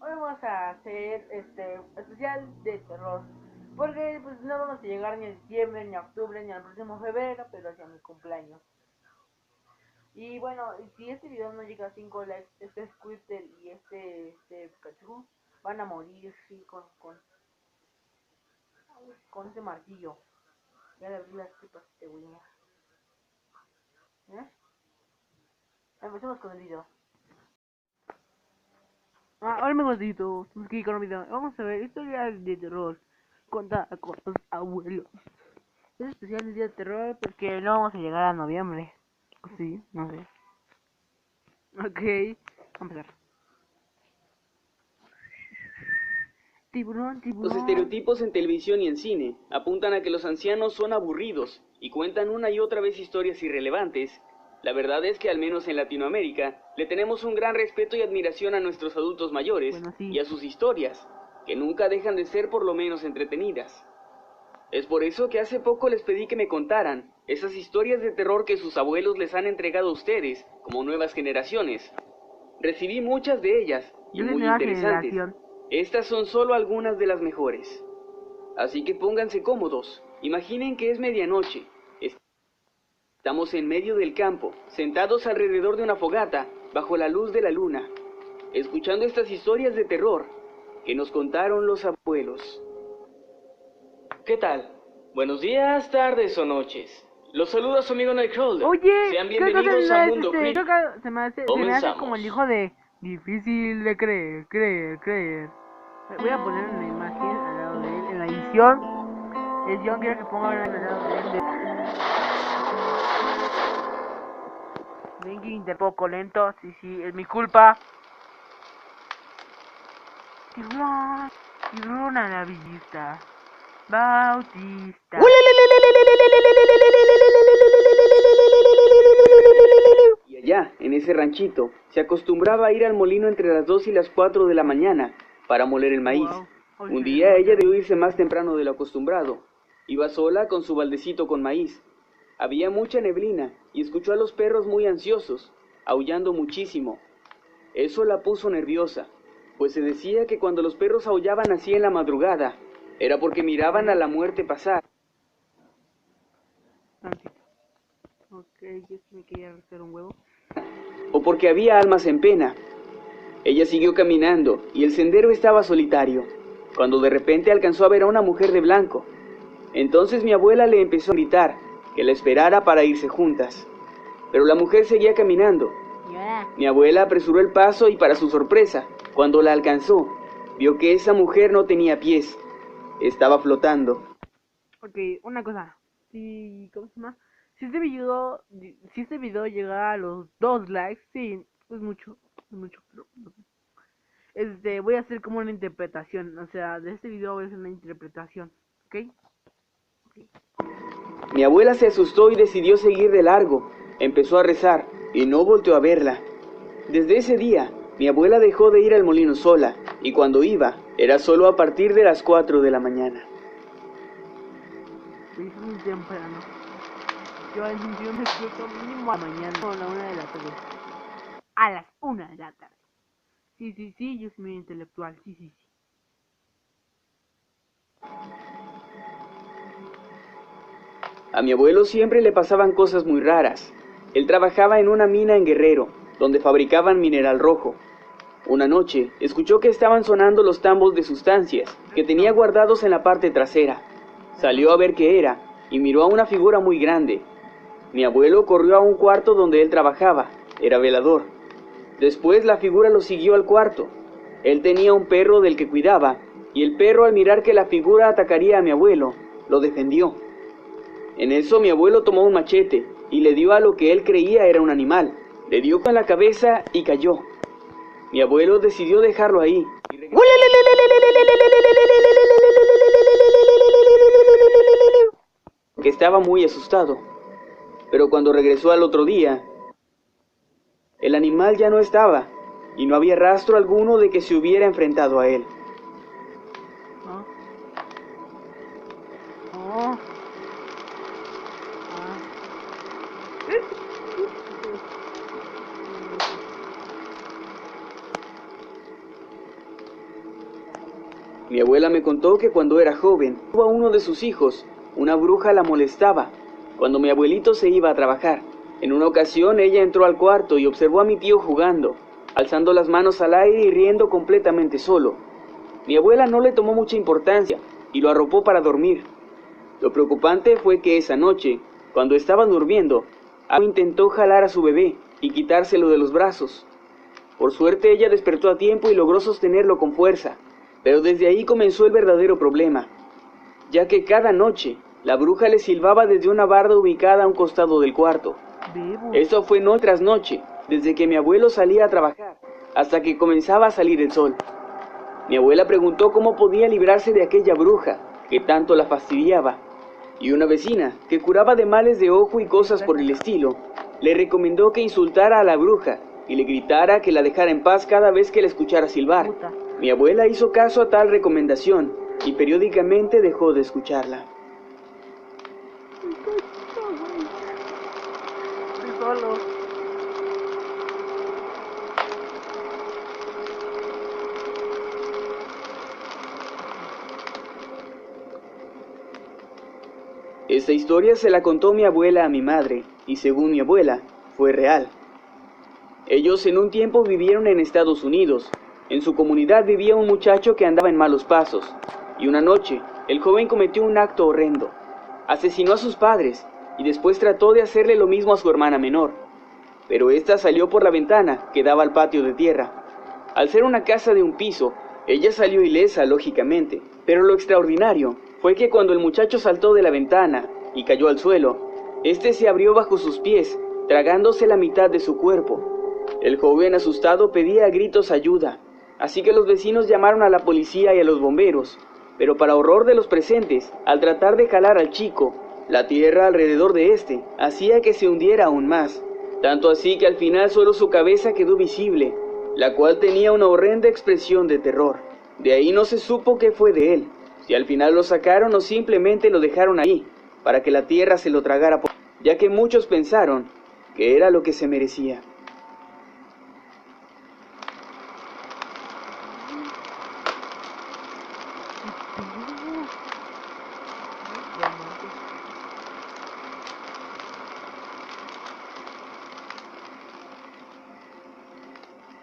Hoy vamos a hacer especial de terror. Porque pues no vamos a llegar ni a diciembre, ni a octubre, ni al próximo febrero, pero hacia mi cumpleaños. Y bueno, si este video no llega a 5 likes, este Squirtle y este Pikachu van a morir, sí, con ese martillo. Ya le abrí las tripas a este güey. ¿Eh? Empecemos con el video. Hola amigos, estamos aquí con un video. Vamos a ver historias de terror contada con los abuelos. Es especial el día de terror porque no vamos a llegar a noviembre. Sí, no sé. Ok, vamos a empezar. Tiburón, Los tiburón. estereotipos en televisión y en cine apuntan a que los ancianos son aburridos y cuentan una y otra vez historias irrelevantes. La verdad es que al menos en Latinoamérica le tenemos un gran respeto y admiración a nuestros adultos mayores Bueno, sí. y a sus historias, que nunca dejan de ser por lo menos entretenidas. Es por eso que hace poco les pedí que me contaran esas historias de terror que sus abuelos les han entregado a ustedes como nuevas generaciones. Recibí muchas de ellas y Yo soy muy nueva interesantes. generación. Estas son solo algunas de las mejores. Así que pónganse cómodos. Imaginen que es medianoche. Estamos en medio del campo, sentados alrededor de una fogata, bajo la luz de la luna, escuchando estas historias de terror que nos contaron los abuelos. ¿Qué tal? Buenos días, tardes o noches. Los saluda su amigo Nightcrawler. Oye, Sean creo que bienvenidos a no es Mundo creo Creepy. que se me hace como el hijo Comenzamos. de difícil de creer. Voy a poner una imagen al lado de él en la edición. Edición quiero que ponga una al lado de él. Ven que poco lento, sí, es mi culpa. Tiburón, tiburón a la vista. Bautista. Y allá, en ese ranchito, se acostumbraba a ir al molino entre las 2 y las 4 de la mañana para moler el maíz. Wow. Hoy Un se día ella escucha. debió irse más temprano de lo acostumbrado. Iba sola con su baldecito con maíz. Había mucha neblina y escuchó a los perros muy ansiosos, aullando muchísimo. Eso la puso nerviosa, pues se decía que cuando los perros aullaban así en la madrugada, era porque miraban a la muerte pasar. Ok, yo sí me quería hacer un huevo. O porque había almas en pena. Ella siguió caminando y el sendero estaba solitario, cuando de repente alcanzó a ver a una mujer de blanco. Entonces mi abuela le empezó a gritar que la esperara para irse juntas. Pero la mujer seguía caminando. Y ahora, Mi abuela apresuró el paso y para su sorpresa, cuando la alcanzó, vio que esa mujer no tenía pies, estaba flotando. ok, una cosa. Si, ¿cómo se llama? Si este video llega a los 2 likes, sí, es mucho, pero voy a hacer como una interpretación, o sea, de este video voy a hacer una interpretación, ¿ok? Mi abuela se asustó y decidió seguir de largo. Empezó a rezar y no volteó a verla. Desde ese día, mi abuela dejó de ir al molino sola, y cuando iba, era solo a partir de las 4 de la mañana. Es muy temprano. Yo me despierto mínimo a la mañana a la 1 de la tarde. A las 1 de la tarde. Sí, yo soy muy intelectual, sí. A mi abuelo siempre le pasaban cosas muy raras. Él trabajaba en una mina en Guerrero, donde fabricaban mineral rojo. Una noche, escuchó que estaban sonando los tambos de sustancias que tenía guardados en la parte trasera. Salió a ver qué era y miró a una figura muy grande. Mi abuelo corrió a un cuarto donde él trabajaba, era velador. Después la figura lo siguió al cuarto. Él tenía un perro del que cuidaba, y el perro al mirar que la figura atacaría a mi abuelo, lo defendió. En eso mi abuelo tomó un machete y le dio a lo que él creía era un animal. Le dio con la cabeza y cayó. Mi abuelo decidió dejarlo ahí. Que estaba muy asustado. Pero cuando regresó al otro día, el animal ya no estaba y no había rastro alguno de que se hubiera enfrentado a él. ¿No? Oh. Ah. Mi abuela me contó que cuando era joven, tuvo a uno de sus hijos, una bruja la molestaba cuando mi abuelito se iba a trabajar. En una ocasión ella entró al cuarto y observó a mi tío jugando, alzando las manos al aire y riendo completamente solo. Mi abuela no le tomó mucha importancia y lo arropó para dormir. Lo preocupante fue que esa noche, cuando estaban durmiendo, algo intentó jalar a su bebé y quitárselo de los brazos. Por suerte ella despertó a tiempo y logró sostenerlo con fuerza, pero desde ahí comenzó el verdadero problema, ya que cada noche la bruja le silbaba desde una barda ubicada a un costado del cuarto. Eso fue noche tras noche, desde que mi abuelo salía a trabajar hasta que comenzaba a salir el sol. Mi abuela preguntó cómo podía librarse de aquella bruja que tanto la fastidiaba, y una vecina, que curaba de males de ojo y cosas por el estilo, le recomendó que insultara a la bruja y le gritara que la dejara en paz cada vez que la escuchara silbar. Mi abuela hizo caso a tal recomendación y periódicamente dejó de escucharla. Solo. Esta historia se la contó mi abuela a mi madre, y según mi abuela, fue real. Ellos en un tiempo vivieron en Estados Unidos. En su comunidad vivía un muchacho que andaba en malos pasos, y una noche, el joven cometió un acto horrendo. Asesinó a sus padres, y después trató de hacerle lo mismo a su hermana menor. Pero ésta salió por la ventana que daba al patio de tierra. Al ser una casa de un piso, ella salió ilesa, lógicamente, pero lo extraordinario fue que cuando el muchacho saltó de la ventana y cayó al suelo, este se abrió bajo sus pies, tragándose la mitad de su cuerpo. El joven asustado pedía a gritos ayuda, así que los vecinos llamaron a la policía y a los bomberos, pero para horror de los presentes, al tratar de jalar al chico, la tierra alrededor de este hacía que se hundiera aún más, tanto así que al final solo su cabeza quedó visible, la cual tenía una horrenda expresión de terror. De ahí no se supo qué fue de él, si al final lo sacaron o simplemente lo dejaron ahí, para que la tierra se lo tragara, ya que muchos pensaron que era lo que se merecía.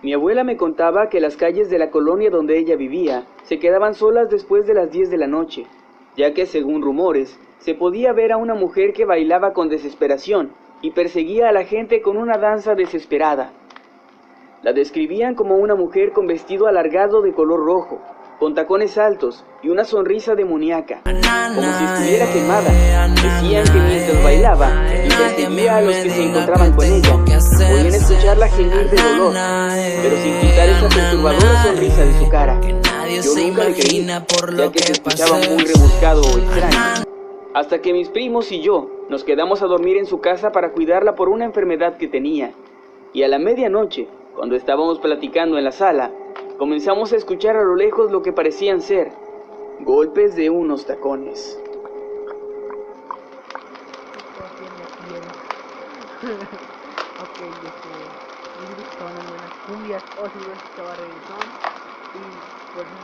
Mi abuela me contaba que las calles de la colonia donde ella vivía se quedaban solas después de las 10 de la noche, ya que según rumores, se podía ver a una mujer que bailaba con desesperación y perseguía a la gente con una danza desesperada. La describían como una mujer con vestido alargado de color rojo, con tacones altos y una sonrisa demoníaca, como si estuviera quemada. Decían que mientras bailaba y perseguía a los que se encontraban con ella, podían escucharla gemir de dolor, pero sin quitar esa perturbadora sonrisa de su cara. Yo nunca le creí, ya que se escuchaba muy rebuscado o extraño. Hasta que mis primos y yo nos quedamos a dormir en su casa para cuidarla por una enfermedad que tenía. Y a la medianoche, cuando estábamos platicando en la sala, comenzamos a escuchar a lo lejos lo que parecían ser golpes de unos tacones. Ok, yo estaba en buenas cumbias, o si yo estaba reggaetón, y por eso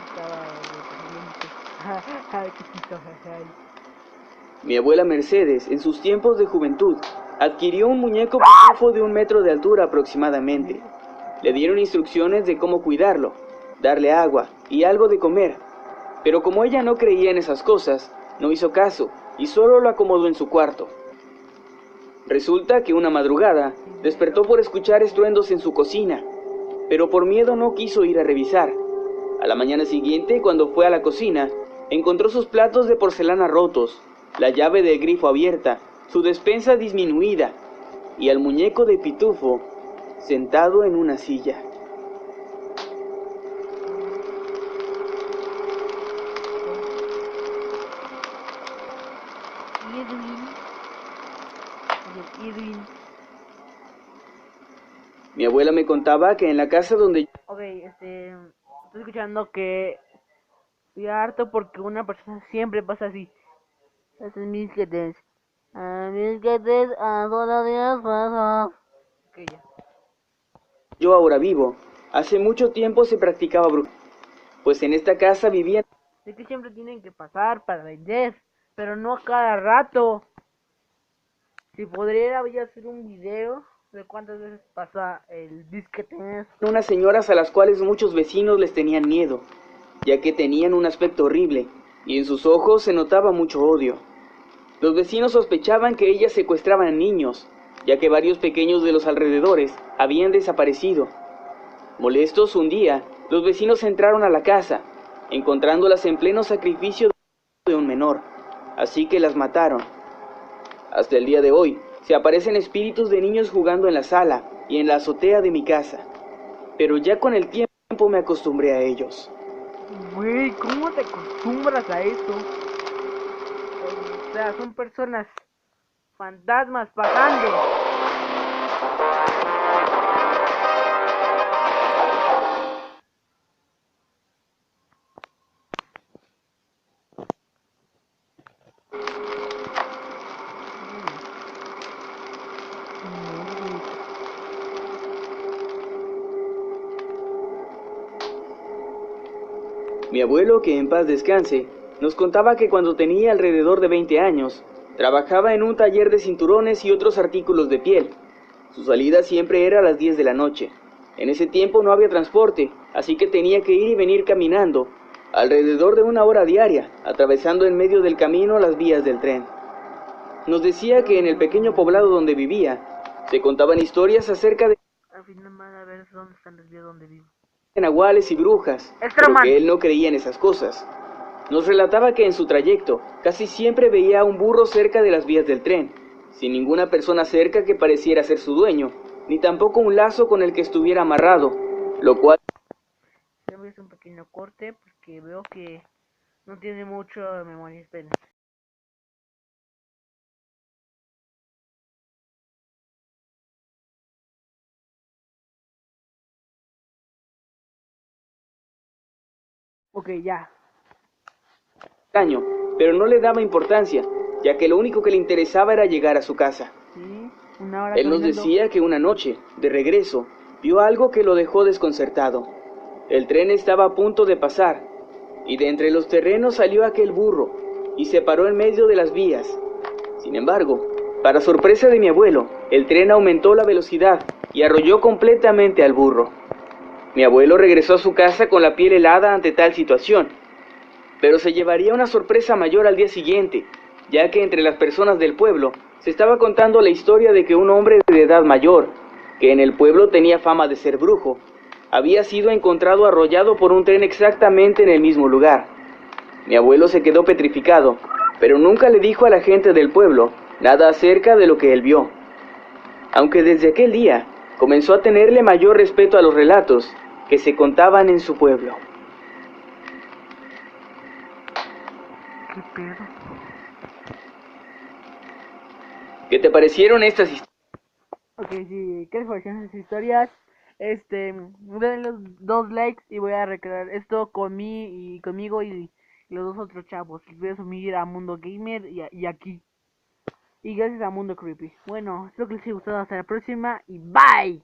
estaba qué chistoso. Mi abuela Mercedes, en sus tiempos de juventud, adquirió un muñeco pitufo de 1 metro de altura aproximadamente. Le dieron instrucciones de cómo cuidarlo, darle agua y algo de comer, pero como ella no creía en esas cosas, no hizo caso y solo lo acomodó en su cuarto. Resulta que una madrugada despertó por escuchar estruendos en su cocina, pero por miedo no quiso ir a revisar. A la mañana siguiente, cuando fue a la cocina, encontró sus platos de porcelana rotos, la llave del grifo abierta, su despensa disminuida y al muñeco de pitufo sentado en una silla. Mi abuela me contaba que en la casa donde... Ok, estoy escuchando que estoy harto porque una persona siempre pasa así. Este es mis gatos. Mis gatos a todos días pasos. Ok, ya. Yo ahora vivo, hace mucho tiempo se practicaba brujería, pues en esta casa vivían de que siempre tienen que pasar para vender, pero no a cada rato. Si podría, voy a hacer un video de cuántas veces pasa el disquete. Unas señoras a las cuales muchos vecinos les tenían miedo, ya que tenían un aspecto horrible, y en sus ojos se notaba mucho odio. Los vecinos sospechaban que ellas secuestraban niños, ya que varios pequeños de los alrededores habían desaparecido. Molestos, un día, los vecinos entraron a la casa, encontrándolas en pleno sacrificio de un menor, así que las mataron. Hasta el día de hoy, se aparecen espíritus de niños jugando en la sala y en la azotea de mi casa, pero ya con el tiempo me acostumbré a ellos. Güey, ¿cómo te acostumbras a eso? O sea, son personas fantasmas pasando. Mi abuelo, que en paz descanse, nos contaba que cuando tenía alrededor de 20 años, trabajaba en un taller de cinturones y otros artículos de piel. Su salida siempre era a las 10 de la noche. En ese tiempo no había transporte, así que tenía que ir y venir caminando, alrededor de 1 hora diaria, atravesando en medio del camino las vías del tren. Nos decía que en el pequeño poblado donde vivía, se contaban historias acerca de Al final van a ver dónde están los días donde vivo. nahuales y brujas, pero que él no creía en esas cosas. Nos relataba que en su trayecto casi siempre veía a un burro cerca de las vías del tren, sin ninguna persona cerca que pareciera ser su dueño, ni tampoco un lazo con el que estuviera amarrado, lo cual... Voy a hacer un pequeño corte porque veo que no tiene mucho memoria. Esperen. Ok, ya. extraño, pero no le daba importancia, ya que lo único que le interesaba era llegar a su casa. Sí, 1 hora Él nos caminando. decía que una noche, de regreso, vio algo que lo dejó desconcertado. El tren estaba a punto de pasar, y de entre los terrenos salió aquel burro, y se paró en medio de las vías. Sin embargo, para sorpresa de mi abuelo, el tren aumentó la velocidad y arrolló completamente al burro. Mi abuelo regresó a su casa con la piel helada ante tal situación, pero se llevaría una sorpresa mayor al día siguiente, ya que entre las personas del pueblo se estaba contando la historia de que un hombre de edad mayor, que en el pueblo tenía fama de ser brujo, había sido encontrado arrollado por un tren exactamente en el mismo lugar. Mi abuelo se quedó petrificado, pero nunca le dijo a la gente del pueblo nada acerca de lo que él vio. Aunque desde aquel día comenzó a tenerle mayor respeto a los relatos que se contaban en su pueblo. ¿Qué pedo? ¿Qué te parecieron estas historias? Ok, si quieres parecen esas historias, den los 2 likes y voy a recrear esto conmigo y los 2 otros chavos. Les voy a subir a Mundo Gamer y aquí. Y gracias a Mundo Creepy. Bueno, espero que les haya gustado. Hasta la próxima y bye.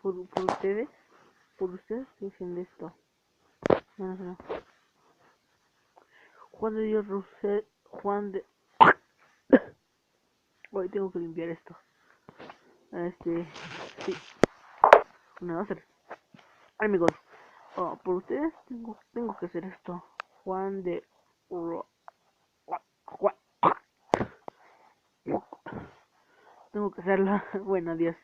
Por ustedes dicen esto. No. Juan de Dios Rosel, Juan de... Hoy tengo que limpiar esto. Sí. 1, 2, 3. Amigos, por ustedes tengo que hacer esto. Juan de... Tengo que hacerlo. Bueno, adiós.